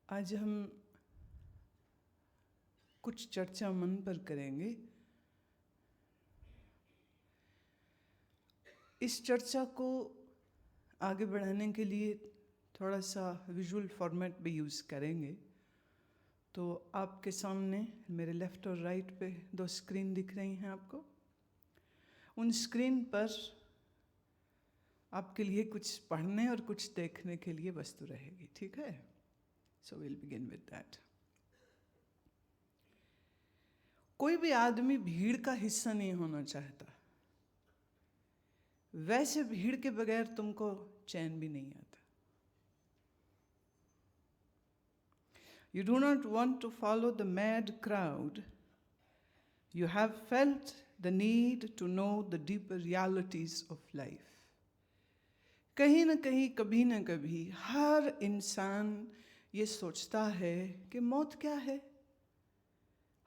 आज हम कुछ चर्चा मन पर करेंगे। इस चर्चा को आगे बढ़ाने के लिए थोड़ा सा विजुअल फॉर्मेट भी यूज़ करेंगे। तो आपके सामने मेरे लेफ़्ट और राइट पे दो स्क्रीन दिख रही हैं आपको। उन स्क्रीन पर आपके लिए कुछ पढ़ने और कुछ देखने के लिए वस्तु रहेगी, ठीक है? So will begin with that. कोई भी आदमी भीड़ का हिस्सा नहीं होना चाहता। वैसे भीड़ के बगैर तुमको चैन भी नहीं आता। You do not want to follow the mad crowd. You have felt the need to know the deeper realities of life. कहीं न कहीं कभी न कभी हर इंसान ये सोचता है कि मौत क्या है,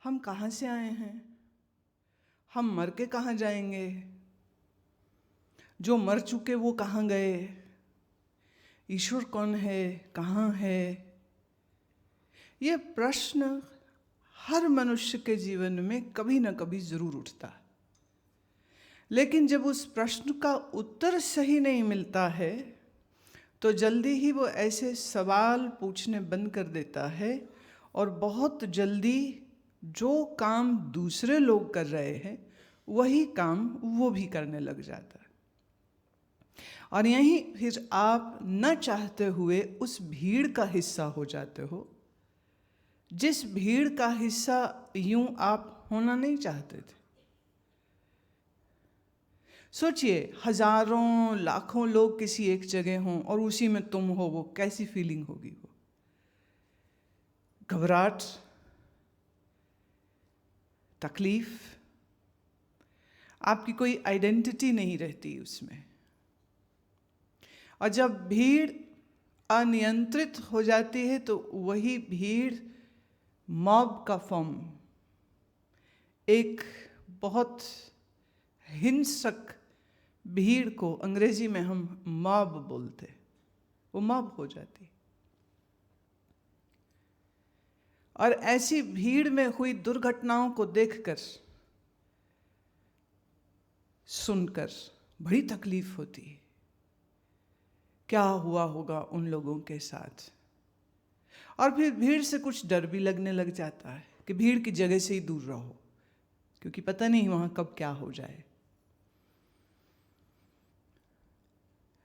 हम कहाँ से आए हैं, हम मर के कहाँ जाएंगे, जो मर चुके वो कहाँ गए, ईश्वर कौन है, कहाँ है। ये प्रश्न हर मनुष्य के जीवन में कभी न कभी जरूर उठता है। लेकिन जब उस प्रश्न का उत्तर सही नहीं मिलता है तो जल्दी ही वो ऐसे सवाल पूछने बंद कर देता है और बहुत जल्दी जो काम दूसरे लोग कर रहे हैं वही काम वो भी करने लग जाता है। और यहीं फिर आप न चाहते हुए उस भीड़ का हिस्सा हो जाते हो, जिस भीड़ का हिस्सा यूं आप होना नहीं चाहते थे। सोचिए, हजारों लाखों लोग किसी एक जगह हों और उसी में तुम हो, वो कैसी फीलिंग होगी? वो घबराहट, तकलीफ, आपकी कोई आइडेंटिटी नहीं रहती उसमें। और जब भीड़ अनियंत्रित हो जाती है तो वही भीड़ मॉब का फॉर्म, एक बहुत हिंसक भीड़ को अंग्रेजी में हम मॉब बोलते, वो मॉब हो जाती। और ऐसी भीड़ में हुई दुर्घटनाओं को देखकर, सुनकर बड़ी तकलीफ होती है। क्या हुआ होगा उन लोगों के साथ? और फिर भीड़ से कुछ डर भी लगने लग जाता है कि भीड़ की जगह से ही दूर रहो, क्योंकि पता नहीं वहां कब क्या हो जाए।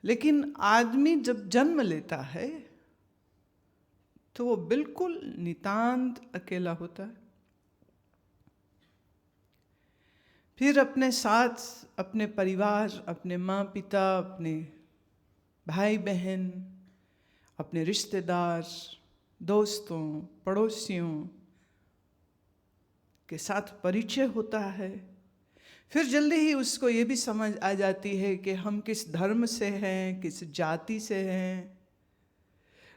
लेकिन आदमी जब जन्म लेता है तो वो बिल्कुल नितांत अकेला होता है। फिर अपने साथ अपने परिवार, अपने माँ पिता, अपने भाई बहन, अपने रिश्तेदार, दोस्तों, पड़ोसियों के साथ परिचय होता है। फिर जल्दी ही उसको ये भी समझ आ जाती है कि हम किस धर्म से हैं, किस जाति से हैं।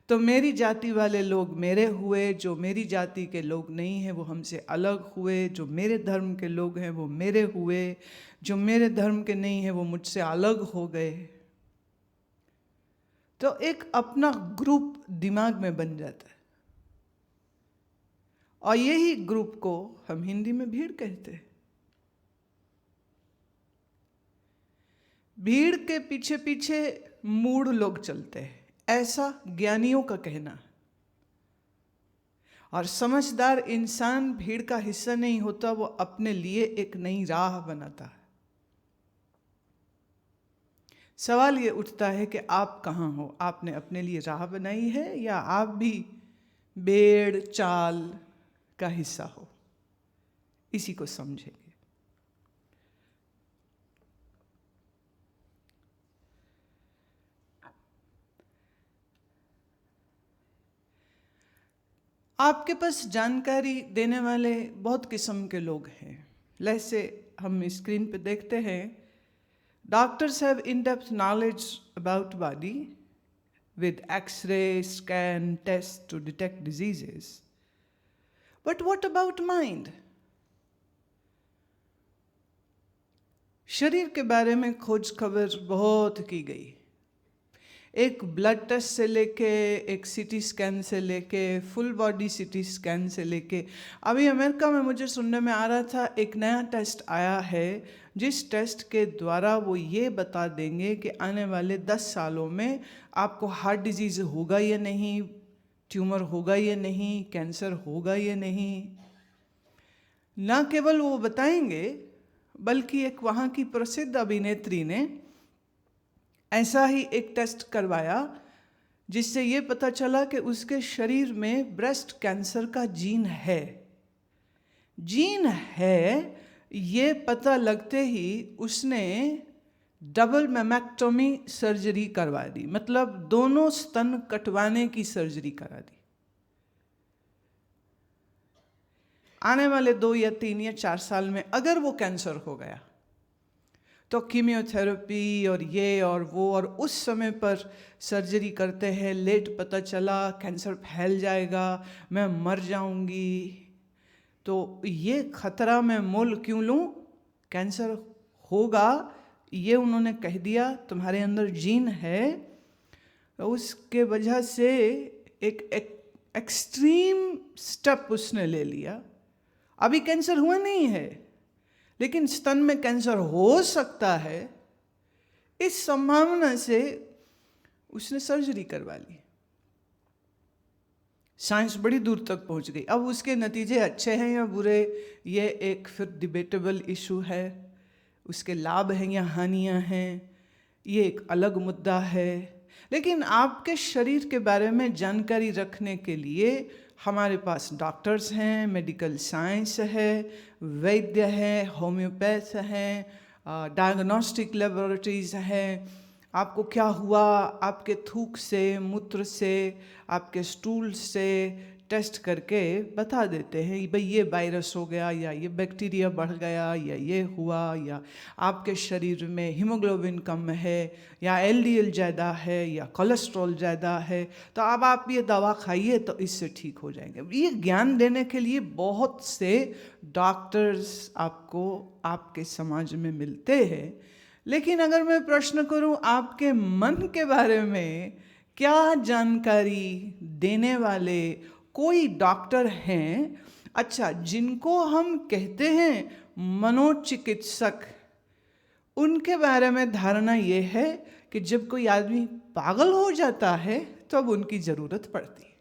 तो मेरी जाति वाले लोग मेरे हुए, जो मेरी जाति के लोग नहीं हैं वो हमसे अलग हुए, जो मेरे धर्म के लोग हैं वो मेरे हुए, जो मेरे धर्म के नहीं हैं वो मुझसे अलग हो गए। तो एक अपना ग्रुप दिमाग में बन जाता है, और यही ग्रुप को हम हिंदी में भीड़ कहते हैं। भीड़ के पीछे पीछे मूढ़ लोग चलते हैं, ऐसा ज्ञानियों का कहना है। और समझदार इंसान भीड़ का हिस्सा नहीं होता, वो अपने लिए एक नई राह बनाता है। सवाल ये उठता है कि आप कहाँ हो? आपने अपने लिए राह बनाई है या आप भी भेड़ चाल का हिस्सा हो? इसी को समझेंगे। आपके पास जानकारी देने वाले बहुत किस्म के लोग हैं। जैसे हम स्क्रीन पे देखते हैं, doctors have in depth knowledge about body with X-ray, scan, test to detect diseases. But what about mind? शरीर के बारे में खोज खबर बहुत की गई। एक ब्लड टेस्ट से लेके, एक सीटी स्कैन से लेके, फुल बॉडी सीटी स्कैन से लेके, अभी अमेरिका में मुझे सुनने में आ रहा था एक नया टेस्ट आया है जिस टेस्ट के द्वारा वो ये बता देंगे कि आने वाले 10 सालों में आपको हार्ट डिजीज़ होगा या नहीं, ट्यूमर होगा या नहीं, कैंसर होगा या नहीं। ना केवल वो बताएंगे बल्कि एक वहाँ की प्रसिद्ध अभिनेत्री ने ऐसा ही एक टेस्ट करवाया जिससे ये पता चला कि उसके शरीर में ब्रेस्ट कैंसर का जीन है। जीन है ये पता लगते ही उसने डबल मैमेक्टोमी सर्जरी करवा दी, मतलब दोनों स्तन कटवाने की सर्जरी करा दी। आने वाले 2 या 3 या 4 साल में अगर वो कैंसर हो गया तो कीमियोथेरेपी और ये और वो, और उस समय पर सर्जरी करते हैं, लेट पता चला कैंसर फैल जाएगा, मैं मर जाऊंगी, तो ये खतरा मैं मोल क्यों लूँ? कैंसर होगा ये उन्होंने कह दिया, तुम्हारे अंदर जीन है, उसके वजह से एक एक्सट्रीम स्टेप उसने ले लिया। अभी कैंसर हुआ नहीं है लेकिन स्तन में कैंसर हो सकता है, इस संभावना से उसने सर्जरी करवा ली। साइंस बड़ी दूर तक पहुंच गई। अब उसके नतीजे अच्छे हैं या बुरे, ये एक फिर डिबेटेबल इशू है। उसके लाभ हैं या हानियां हैं, ये एक अलग मुद्दा है। लेकिन आपके शरीर के बारे में जानकारी रखने के लिए हमारे पास डॉक्टर्स हैं, मेडिकल साइंस है, वैद्य है, होम्योपैथ हैं, डायग्नोस्टिक लेबोरेटरीज हैं। आपको क्या हुआ, आपके थूक से, मूत्र से, आपके स्टूल से टेस्ट करके बता देते हैं भाई ये वायरस हो गया, या ये बैक्टीरिया बढ़ गया, या ये हुआ, या आपके शरीर में हीमोग्लोबिन कम है, या LDL ज़्यादा है, या कोलेस्ट्रॉल ज़्यादा है, तो अब आप ये दवा खाइए तो इससे ठीक हो जाएंगे। ये ज्ञान देने के लिए बहुत से डॉक्टर्स आपको आपके समाज में मिलते हैं। लेकिन अगर मैं प्रश्न करूं आपके मन के बारे में क्या जानकारी देने वाले कोई डॉक्टर हैं? अच्छा, जिनको हम कहते हैं मनोचिकित्सक, उनके बारे में धारणा ये है कि जब कोई आदमी पागल हो जाता है तो अब उनकी ज़रूरत पड़ती है।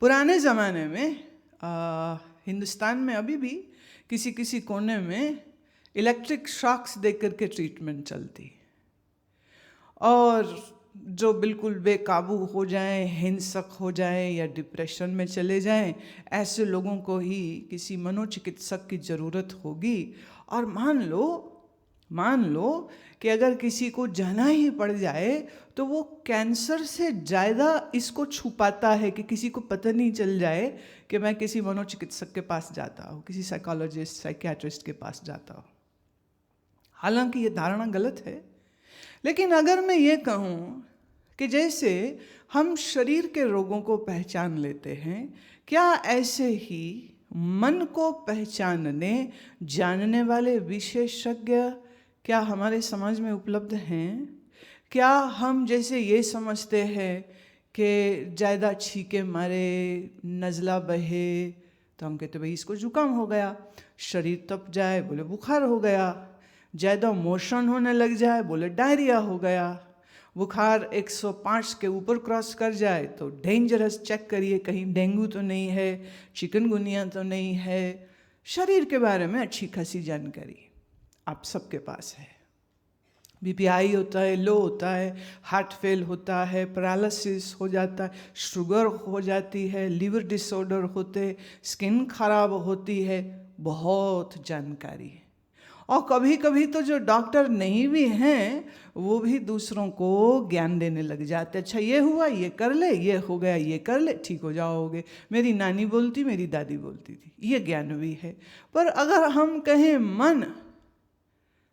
पुराने ज़माने में हिंदुस्तान में अभी भी किसी किसी कोने में इलेक्ट्रिक शॉक्स दे करके ट्रीटमेंट चलती, और जो बिल्कुल बेकाबू हो जाएं, हिंसक हो जाएं या डिप्रेशन में चले जाएं, ऐसे लोगों को ही किसी मनोचिकित्सक की ज़रूरत होगी। और मान लो कि अगर किसी को जाना ही पड़ जाए तो वो कैंसर से ज़्यादा इसको छुपाता है कि किसी को पता नहीं चल जाए कि मैं किसी मनोचिकित्सक के पास जाता हूँ, किसी साइकोलॉजिस्ट, साइकियाट्रिस्ट के पास जाता हूँ। हालांकि ये धारणा गलत है। लेकिन अगर मैं ये कहूँ कि जैसे हम शरीर के रोगों को पहचान लेते हैं, क्या ऐसे ही मन को पहचानने जानने वाले विशेषज्ञ क्या हमारे समाज में उपलब्ध हैं? क्या हम जैसे ये समझते हैं कि ज़्यादा छींके मारे, नज़ला बहे तो हम कहते भाई इसको जुकाम हो गया, शरीर तप जाए बोले बुखार हो गया, ज़्यादा मोशन होने लग जाए बोले डायरिया हो गया, बुखार 105 के ऊपर क्रॉस कर जाए तो डेंजरस, चेक करिए कहीं डेंगू तो नहीं है, चिकनगुनिया तो नहीं है। शरीर के बारे में अच्छी खासी जानकारी आप सबके पास है। बीपी हाई होता है, लो होता है, हार्ट फेल होता है, पैरालिसिस हो जाता है, शुगर हो जाती है, लीवर डिसऑर्डर होते, स्किन खराब होती है, बहुत जानकारी है। और कभी कभी तो जो डॉक्टर नहीं भी हैं वो भी दूसरों को ज्ञान देने लग जाते, अच्छा ये हुआ ये कर ले, ये हो गया ये कर ले, ठीक हो जाओगे। मेरी नानी बोलती, मेरी दादी बोलती थी, ये ज्ञान भी है। पर अगर हम कहें मन,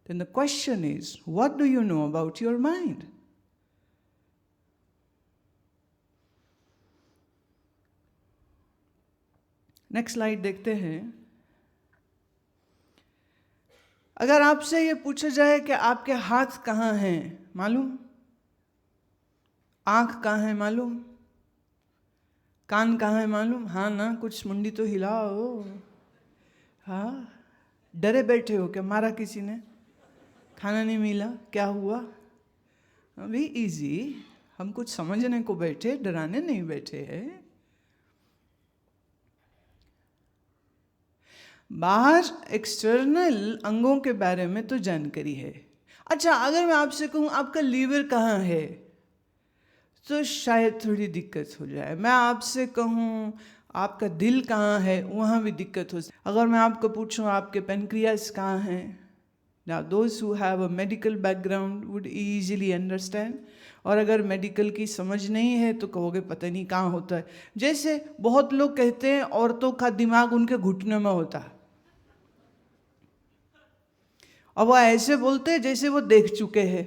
then the question is, what do you know about your mind? Next slide देखते हैं। अगर आपसे ये पूछा जाए कि आपके हाथ कहाँ हैं, मालूम? आँख कहाँ है मालूम? कान कहाँ है मालूम? हाँ ना, कुछ मुंडी तो हिलाओ। हाँ, डरे बैठे हो क्या? मारा किसी ने? खाना नहीं मिला? क्या हुआ? अभी इजी, हम कुछ समझने को बैठे, डराने नहीं बैठे हैं। बाहर एक्सटर्नल अंगों के बारे में तो जानकारी है। अच्छा, अगर मैं आपसे कहूँ आपका लीवर कहाँ है, तो शायद थोड़ी दिक्कत हो जाए। मैं आपसे कहूँ आपका दिल कहाँ है, वहाँ भी दिक्कत हो सकती। अगर मैं आपको पूछूँ आपके पेनक्रियास कहाँ हैं, now those who have a medical background would easily understand। और अगर मेडिकल की समझ नहीं है तो कहोगे पता नहीं कहाँ होता है। जैसे बहुत लोग कहते हैं औरतों का दिमाग उनके घुटनों में होता है, और वो ऐसे बोलते हैं जैसे वो देख चुके हैं,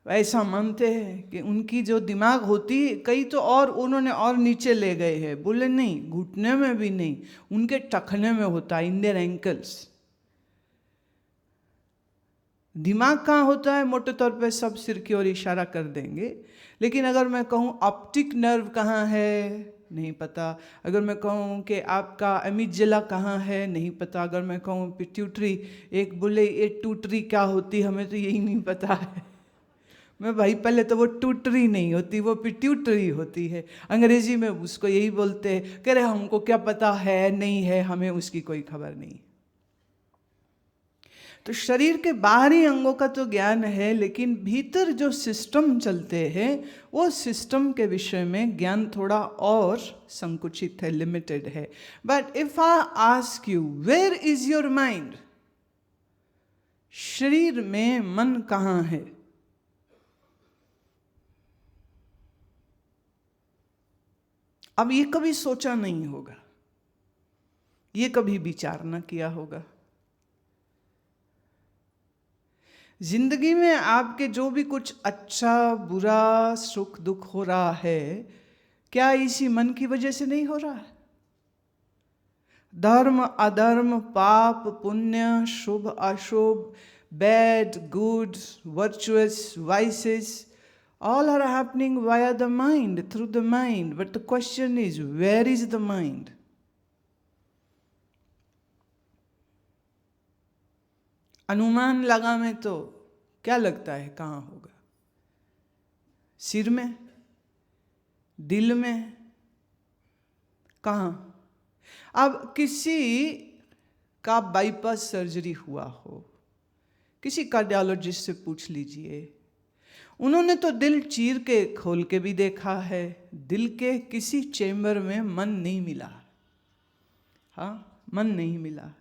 ऐसा मानते हैं कि उनकी जो दिमाग होती है, कई तो और उन्होंने और नीचे ले गए हैं, बोले नहीं, घुटने में भी नहीं, उनके टखने में होता है, इन देयर एंकल्स। दिमाग कहाँ होता है मोटे तौर पे सब सिर की ओर इशारा कर देंगे, लेकिन अगर मैं कहूँ ऑप्टिक नर्व कहाँ है, नहीं पता। अगर मैं कहूँ कि आपका एमिगडाला कहाँ है, नहीं पता। अगर मैं कहूँ पिट्यूटरी, एक बोले ये टूटरी क्या होती, हमें तो यही नहीं पता है। मैं भाई पहले तो वो टूटरी नहीं होती, वो पिट्यूटरी होती है। अंग्रेजी में उसको यही बोलते हैं, कह रहे हमको क्या पता है, नहीं है, हमें उसकी कोई खबर नहीं। तो शरीर के बाहरी अंगों का तो ज्ञान है, लेकिन भीतर जो सिस्टम चलते हैं वो सिस्टम के विषय में ज्ञान थोड़ा और संकुचित है, लिमिटेड है। But if I ask you where is your mind, शरीर में मन कहाँ है? अब ये कभी सोचा नहीं होगा, ये कभी विचार न किया होगा। जिंदगी में आपके जो भी कुछ अच्छा बुरा सुख दुख हो रहा है, क्या इसी मन की वजह से नहीं हो रहा है? धर्म अधर्म, पाप पुण्य, शुभ अशुभ, bad good, virtuous vices, all are happening via the mind, through the mind. But the question is, where is the mind? अनुमान लगा में तो क्या लगता है कहाँ होगा? सिर में, दिल में, कहाँ? अब किसी का बाईपास सर्जरी हुआ हो, किसी कार्डियोलॉजिस्ट से पूछ लीजिए, उन्होंने तो दिल चीर के खोल के भी देखा है, दिल के किसी चेम्बर में मन नहीं मिला। हाँ, मन नहीं मिला।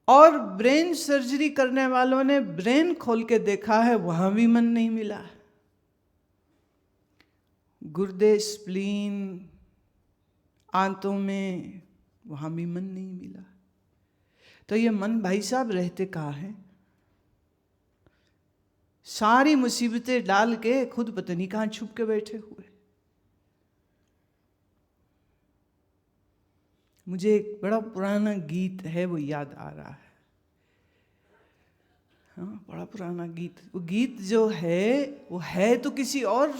और ब्रेन सर्जरी करने वालों ने ब्रेन खोल के देखा है, वहां भी मन नहीं मिला। गुर्दे, स्प्लीन, आंतों में, वहां भी मन नहीं मिला। तो ये मन भाई साहब रहते कहाँ हैं? सारी मुसीबतें डाल के खुद पता नहीं कहाँ छुप के बैठे हुए। मुझे एक बड़ा पुराना गीत है वो याद आ रहा है। हाँ, बड़ा पुराना गीत। वो गीत जो है वो है तो किसी और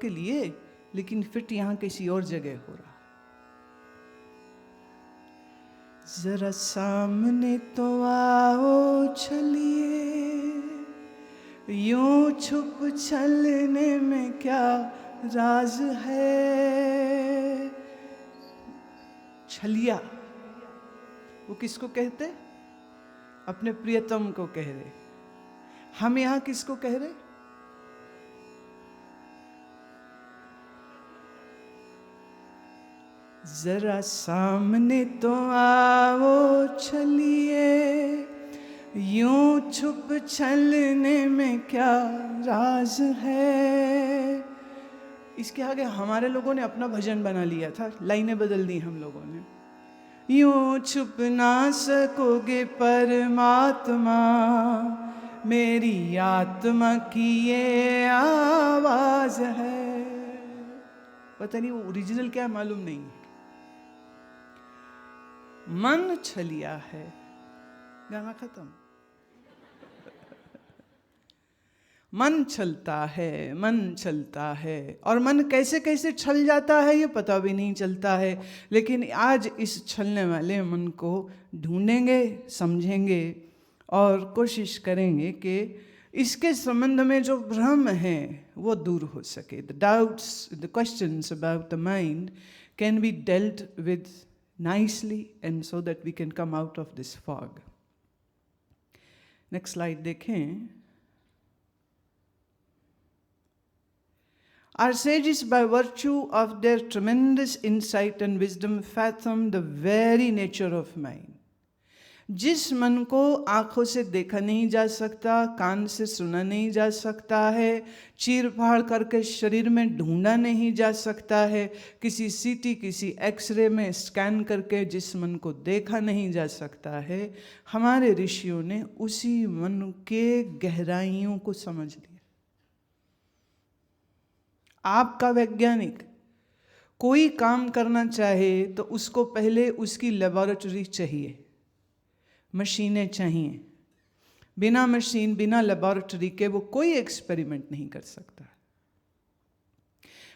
के लिए, लेकिन फिट यहाँ किसी और जगह हो रहा। जरा सामने तो आओ चलिए, यूं छुप चलने में क्या राज है। छलिया वो किसको कहते? अपने प्रियतम को कह रहे। हम यहां किसको कह रहे? जरा सामने तो आओ चलिए, यूं छुप छलने में क्या राज है। इसके आगे हमारे लोगों ने अपना भजन बना लिया था, लाइनें बदल दी हम लोगों ने। यूं छुप ना सकोगे परमात्मा, मेरी आत्मा की ये आवाज है। पता नहीं वो ओरिजिनल क्या है, मालूम नहीं। मन छलिया है, गाना खत्म। मन छलता है, मन छलता है, और मन कैसे कैसे छल जाता है ये पता भी नहीं चलता है। लेकिन आज इस छलने वाले मन को ढूंढेंगे, समझेंगे और कोशिश करेंगे कि इसके संबंध में जो भ्रम है वो दूर हो सके। The doubts, the questions about the mind can be dealt with nicely and so that we can come out of this fog. Next slide देखें। Our sages, by virtue of their tremendous insight and wisdom, fathom the very nature of mind. जिस मन को आंखों से देखा नहीं जा सकता, कान से सुना नहीं जा सकता है, चीर फाड़ करके शरीर में ढूंढा नहीं जा सकता है, किसी सीटी किसी एक्सरे में स्कैन करके जिस मन को देखा नहीं जा सकता है, हमारे ऋषियों ने उसी मन के गहराइयों को समझ लिया। आपका वैज्ञानिक कोई काम करना चाहे तो उसको पहले उसकी लेबोरेटरी चाहिए, मशीनें चाहिए। बिना मशीन, बिना लेबोरेटरी के वो कोई एक्सपेरिमेंट नहीं कर सकता।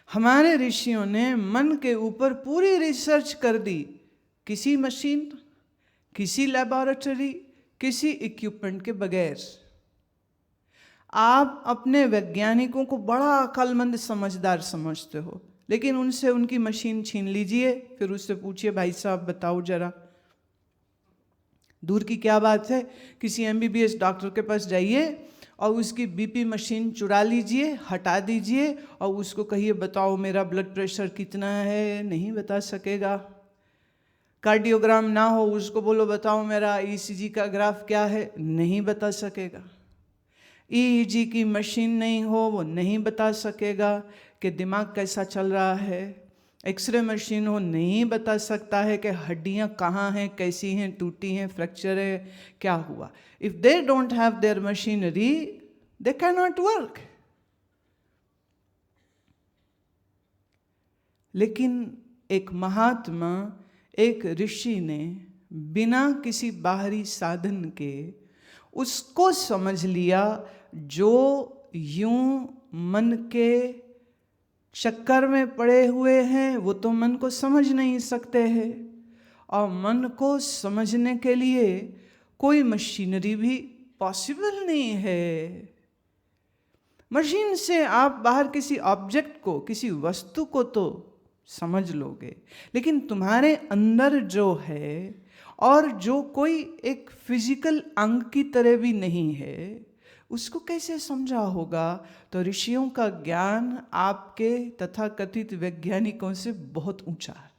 हमारे ऋषियों ने मन के ऊपर पूरी रिसर्च कर दी, किसी मशीन, किसी लेबोरेटरी, किसी इक्विपमेंट के बगैर। आप अपने वैज्ञानिकों को बड़ा अक्लमंद समझदार समझते हो, लेकिन उनसे उनकी मशीन छीन लीजिए, फिर उससे पूछिए भाई साहब बताओ जरा। दूर की क्या बात है, किसी MBBS डॉक्टर के पास जाइए और उसकी BP मशीन चुरा लीजिए, हटा दीजिए और उसको कहिए बताओ मेरा ब्लड प्रेशर कितना है, नहीं बता सकेगा। कार्डियोग्राम ना हो, उसको बोलो बताओ मेरा ECG का ग्राफ क्या है, नहीं बता सकेगा। EEG की मशीन नहीं हो, वो नहीं बता सकेगा कि दिमाग कैसा चल रहा है। एक्सरे मशीन हो, नहीं बता सकता है कि हड्डियां कहाँ हैं, कैसी हैं, टूटी हैं, फ्रैक्चर है, क्या हुआ। If they don't have their machinery they can not work. लेकिन एक महात्मा, एक ऋषि ने बिना किसी बाहरी साधन के उसको समझ लिया जो यूं मन के चक्कर में पड़े हुए हैं, वो तो मन को समझ नहीं सकते हैं, और मन को समझने के लिए कोई मशीनरी भी पॉसिबल नहीं है। मशीन से आप बाहर किसी ऑब्जेक्ट को, किसी वस्तु को तो समझ लोगे, लेकिन तुम्हारे अंदर जो है और जो कोई एक फिजिकल अंग की तरह भी नहीं है, उसको कैसे समझा होगा। तो ऋषियों का ज्ञान आपके तथाकथित वैज्ञानिकों से बहुत ऊंचा है।